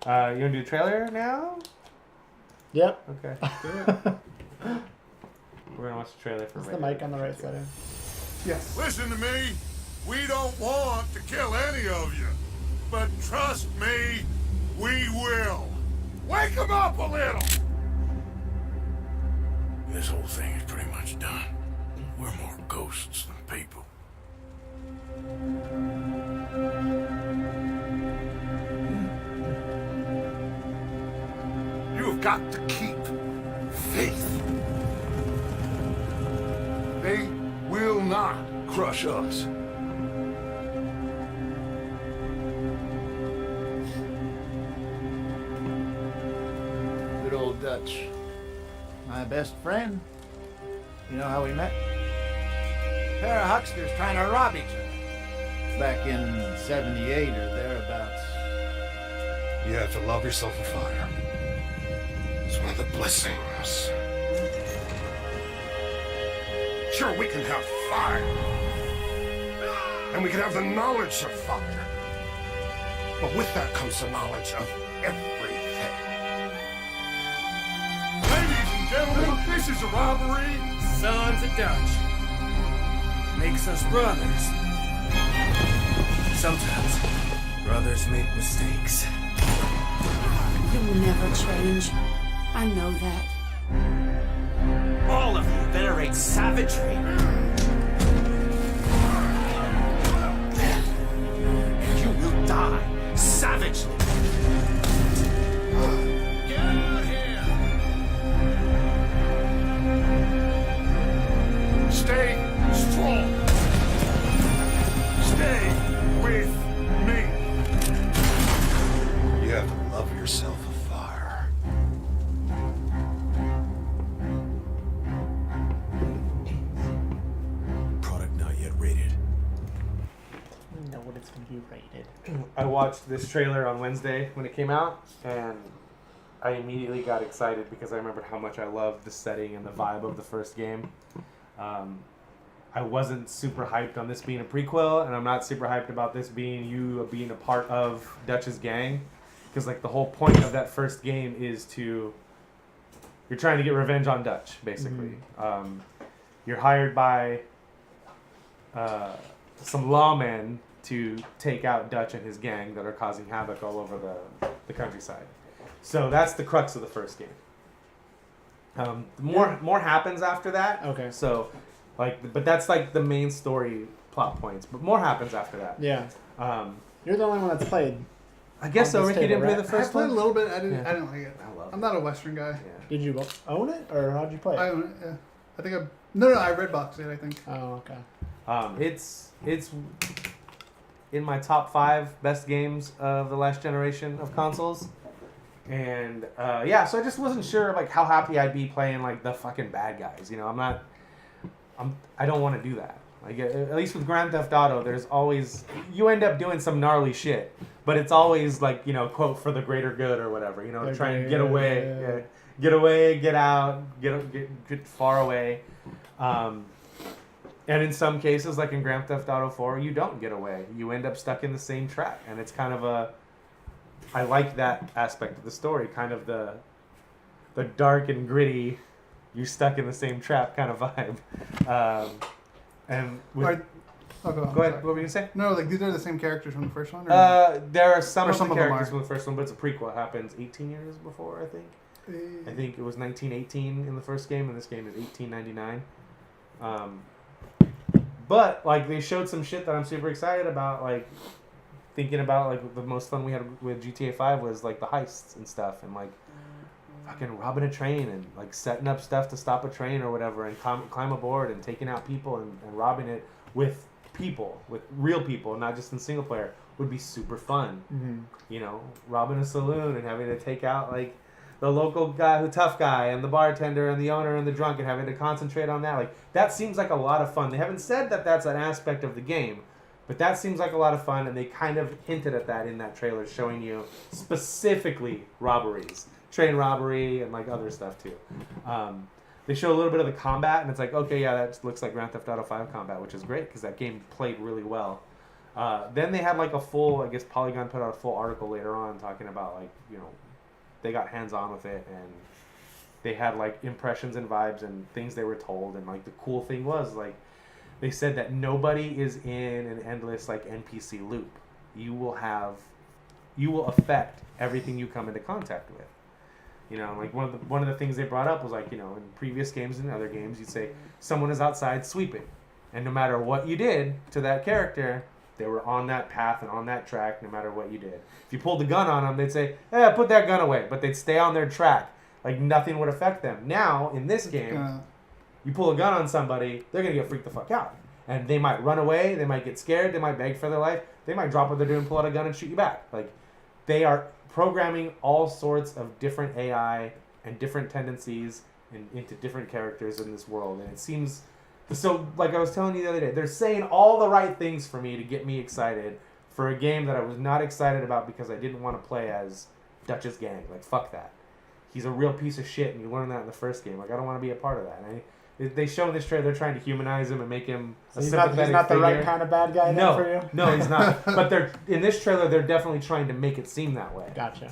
You want to do the trailer now? Yep. Okay. We're gonna watch the trailer for. Is the mic on the right side? Yes. Listen to me. We don't want to kill any of you. But trust me, we will. Wake them up a little. This whole thing is pretty much done. We're more ghosts than people. You've got to keep faith. They will not crush us. Good old Dutch. My best friend. You know how we met? A pair of hucksters trying to rob each other. Back in 78 or thereabouts. You have to love yourself a fire. It's one of the blessings. Sure, we can have fire. And we can have the knowledge of fire. But with that comes the knowledge of everything. Ladies and gentlemen, this is a robbery. Sons of Dutch. Makes us brothers. Sometimes brothers make mistakes. You will never change. I know that. All of you venerate savagery. And you will die savagely. Get out here! Stay strong. Stay with me. You have to love yourself a fire. Product not yet rated. You know what it's gonna be rated. I watched this trailer on Wednesday when it came out, and I immediately got excited because I remembered how much I loved the setting and the vibe of the first game. I wasn't super hyped on this being a prequel, and I'm not super hyped about this being you being a part of Dutch's gang, because like the whole point of that first game is you're trying to get revenge on Dutch, basically. Mm-hmm. You're hired by some lawmen to take out Dutch and his gang that are causing havoc all over the countryside. So that's the crux of the first game. More happens after that. Okay. So, but that's like the main story plot points. But more happens after that. Yeah. You're the only one that's played. I guess so. this Ricky table, didn't play right? the I first played one. a little bit. I didn't. Yeah. I didn't like it. I love it. I'm not a Western guy. Yeah. Did you own it, or how'd you play it? I own it. Yeah. I think I. No, I Redboxed it. I think. Oh, okay. It's in my top 5 best games of the last generation of consoles. And yeah, so I just wasn't sure like how happy I'd be playing like the fucking bad guys. You know, I don't want to do that. Like at least with Grand Theft Auto, there's always you end up doing some gnarly shit, but it's always like, you know, quote, for the greater good or whatever. You know, try and get away, get away, get out, get far away. And in some cases, like in Grand Theft Auto 4, you don't get away. You end up stuck in the same trap, and it's kind of I like that aspect of the story, kind of the dark and gritty, you stuck in the same trap kind of vibe. And with, Go go ahead. What were you gonna say? No, like these are the same characters from the first one. Or There are some Or of some the of them characters are. from the first one, but it's a prequel. It happens 18 years before, I think. I think it was 1918 in the first game, and this game is 1899. But like they showed some shit that I'm super excited about. Like thinking about like the most fun we had with GTA 5 was like the heists and stuff, and like fucking robbing a train and like setting up stuff to stop a train or whatever, and climb aboard and taking out people and robbing it with real people, not just in single player, would be super fun. Mm-hmm. You know, robbing a saloon and having to take out like the local guy, the tough guy, and the bartender and the owner and the drunk, and having to concentrate on that. Like that seems like a lot of fun. They haven't said that that's an aspect of the game, but that seems like a lot of fun, and they kind of hinted at that in that trailer, showing you specifically robberies, train robbery, and like other stuff too. They show a little bit of the combat, and it's like, okay, yeah, that looks like Grand Theft Auto 5 combat, which is great because that game played really well. Then they had like a full, I guess Polygon put out a full article later on talking about like, you know, they got hands-on with it and they had like impressions and vibes and things they were told. And like the cool thing was like, they said that nobody is in an endless like NPC loop. You will affect everything you come into contact with. You know, like one of the things they brought up was like, you know, in previous games and other games, you'd say someone is outside sweeping. And no matter what you did to that character, they were on that path and on that track no matter what you did. If you pulled the gun on them, they'd say, put that gun away. But they'd stay on their track. Like nothing would affect them. Now, in this game, you pull a gun on somebody, they're going to get freaked the fuck out. And they might run away, they might get scared, they might beg for their life, they might drop what they're doing, pull out a gun and shoot you back. Like, they are programming all sorts of different AI and different tendencies into different characters in this world. And it seems... So, like I was telling you the other day, they're saying all the right things for me to get me excited for a game that I was not excited about because I didn't want to play as Dutch's gang. Like, fuck that. He's a real piece of shit, and you learn that in the first game. Like, I don't want to be a part of that. They show in this trailer they're trying to humanize him and make him a sympathetic he's not the figure. right kind of bad guy then for you? No, he's not. But they're in this trailer, they're definitely trying to make it seem that way. Gotcha.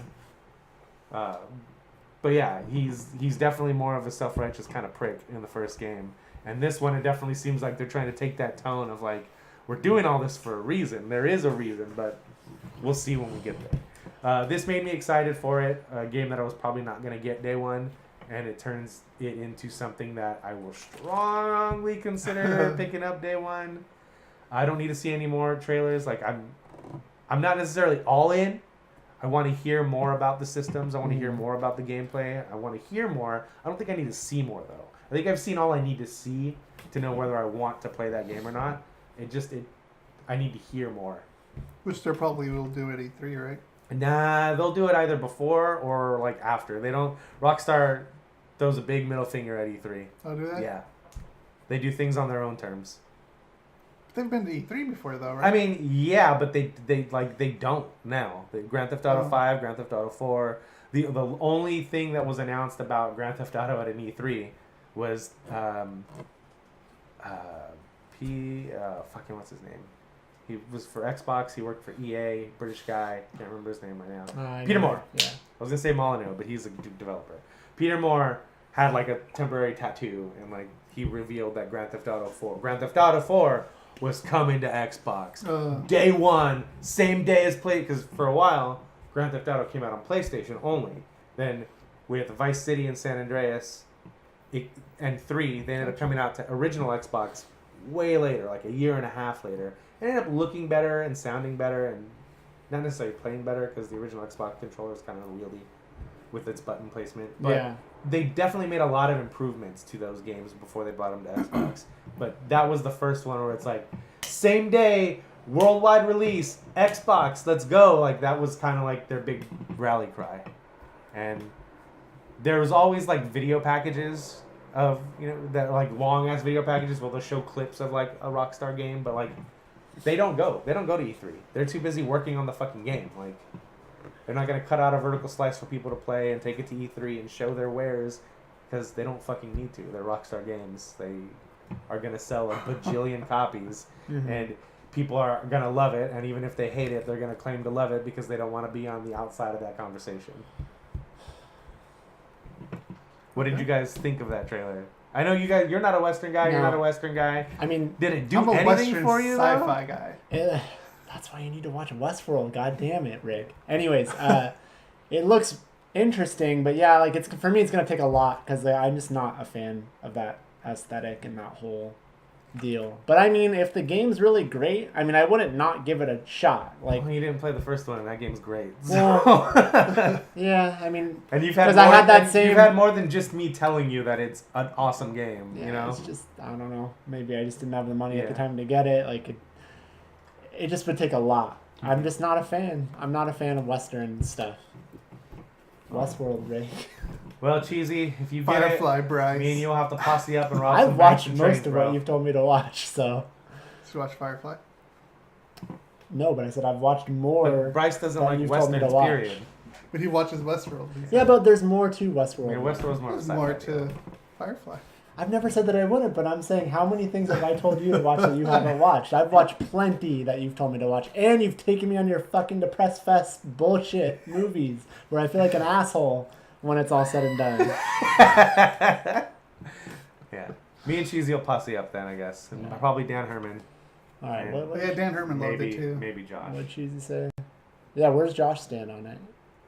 But yeah, he's definitely more of a self-righteous kind of prick in the first game. And this one, it definitely seems like they're trying to take that tone of like, we're doing all this for a reason. There is a reason, but we'll see when we get there. This made me excited for it. A game that I was probably not going to get day one. And it turns it into something that I will strongly consider picking up day one. I don't need to see any more trailers. Like I'm not necessarily all in. I want to hear more about the systems. I want to hear more about the gameplay. I want to hear more. I don't think I need to see more though. I think I've seen all I need to see to know whether I want to play that game or not. I need to hear more. Which they probably will do at E3, right? Nah, they'll do it either before or like after. They don't. Rockstar throws a big middle finger at E3. Oh, do they? Yeah, they do things on their own terms. They've been to E3 before, though, right? I mean, yeah, but they don't now. Grand Theft Auto 5, Grand Theft Auto 4. The only thing that was announced about Grand Theft Auto at an E3 was fucking what's his name? He was for Xbox. He worked for EA. British guy. Can't remember his name right now. Peter Moore. Yeah. I was gonna say Molyneux, but he's a developer. Peter Moore had like a temporary tattoo, and like he revealed that Grand Theft Auto 4 was coming to Xbox day one, same day as Play. Because for a while, Grand Theft Auto came out on PlayStation only. Then we had the Vice City and San Andreas, and 3. They ended up coming out to original Xbox way later, like a year and a half later. It ended up looking better and sounding better, and not necessarily playing better because the original Xbox controller is kind of unwieldy with its button placement. But yeah. They definitely made a lot of improvements to those games before they brought them to Xbox. But that was the first one where it's like, same day, worldwide release, Xbox, let's go. Like, that was kind of like their big rally cry. And there was always like video packages of, you know, that like long ass video packages where they'll show clips of like a Rockstar game, but like they don't go to E3. They're too busy working on the fucking game. Like, they're not gonna cut out a vertical slice for people to play and take it to E3 and show their wares because they don't fucking need to. They're Rockstar games. They are gonna sell a bajillion copies, and people are gonna love it. And even if they hate it, they're gonna claim to love it because they don't want to be on the outside of that conversation. What did you guys think of that trailer? I know you guys. You're not a Western guy. No. You're not a Western guy. I mean, did it do I'm a anything Western for you? sci-fi guy. that's why you need to watch Westworld. God damn it, Rick. Anyways, it looks interesting, but yeah, like for me, it's gonna take a lot because I'm just not a fan of that aesthetic and that whole deal. But I mean, if the game's really great, I mean, I wouldn't not give it a shot. Like, well, you didn't play the first one, and that game's great. Well, yeah, I mean, and you've had because I had that you've same. had more than just me telling you that it's an awesome game. Yeah, you know, it's just I don't know. Maybe I just didn't have the money at the Yeah. time to get it. Like, it just would take a lot. I'm just not a fan. I'm not a fan of Western stuff. Westworld, Rick. well, Cheesy, if you get Firefly, Bryce. it, me and you'll have to posse up and rob I've some watched banks and most trades, of bro. what you've told me to watch, so. Did you watch Firefly? No, but I said I've watched more. But Bryce doesn't that like you've told me to Westerns, watch. period. But he watches Westworld. Yeah, but there's more to Westworld. I mean, Westworld's more of a There's sci-fi more deal. to Firefly. I've never said that I wouldn't, but I'm saying how many things have I told you to watch that you haven't watched? I've watched plenty that you've told me to watch, and you've taken me on your fucking Depressed Fest bullshit movies where I feel like an asshole when it's all said and done. Yeah. Me and Cheesy will posse up then, I guess. And probably Dan Herman. All right, And what Yeah, Dan Herman loved maybe, it too. maybe Josh. what Cheesy say? Yeah, where's Josh stand on it?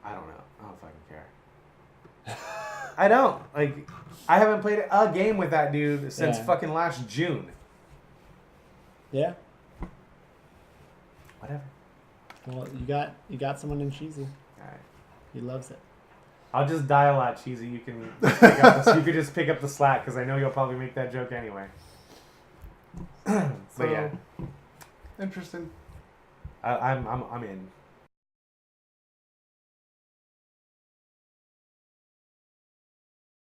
I don't know. I don't fucking care. I don't. Like, I haven't played a game with that dude since Yeah. fucking last June. Yeah. Whatever. Well, you got someone in Cheesy. Alright. He loves it. I'll just die a lot, Cheesy. You can pick up you could just pick up the slack because I know you'll probably make that joke anyway. But So, yeah, interesting. I'm in.